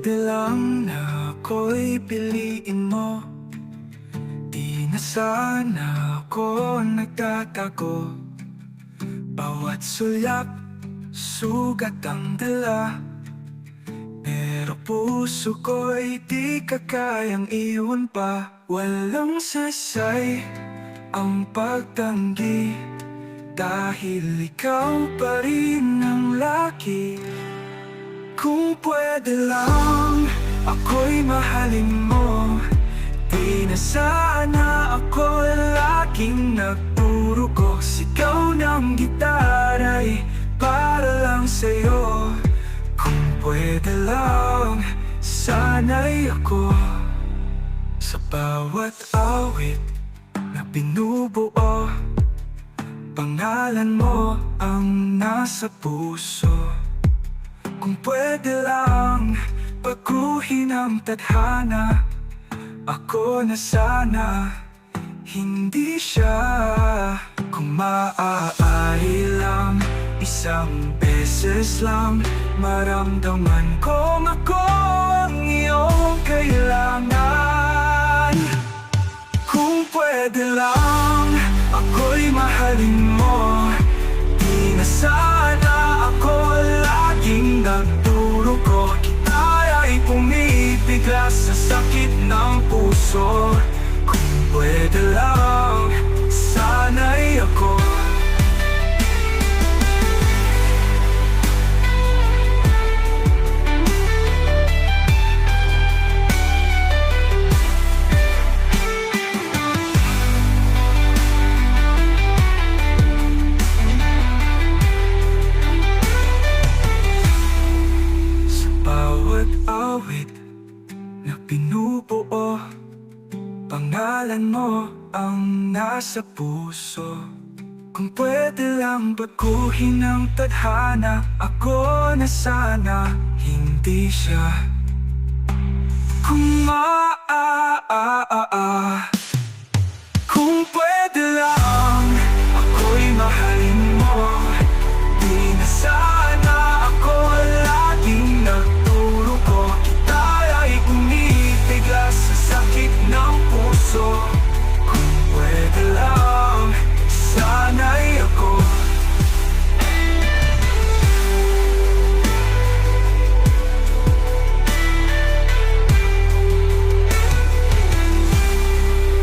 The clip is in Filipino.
pwede lang na ako'y piliin mo, di na sana ako nagtatago. Bawat sulyak, sugat ang dala, pero puso ko'y di ka kayang iwan pa. Walang sasay ang pagtanggi, dahil ikaw pa rin ang laki. Kung pwede lang ako'y mahalin mo, di na sana ako laging nagpuruko. Sigaw ng gitara'y para lang sa'yo. Kung pwede lang, sana'y ako sa bawat awit na binubuo, pangalan mo ang nasa puso. Kung pwede lang baguhin ang tadhana, ako na sana, hindi siya. Kung maaari lang, isang beses lang, maramdaman kong ako ang iyong kailangan. Kung pwede lang ako'y mahalin mo, di na sana ako laging nagdurugo. Kita ay pumipigla sa sakit ng puso. Kung pwede lang, sana'y ako. Na binubuo, pangalan mo ang nasa puso. Kung pwede lang baguhin ang tadhana, ako na sana, hindi siya. Kung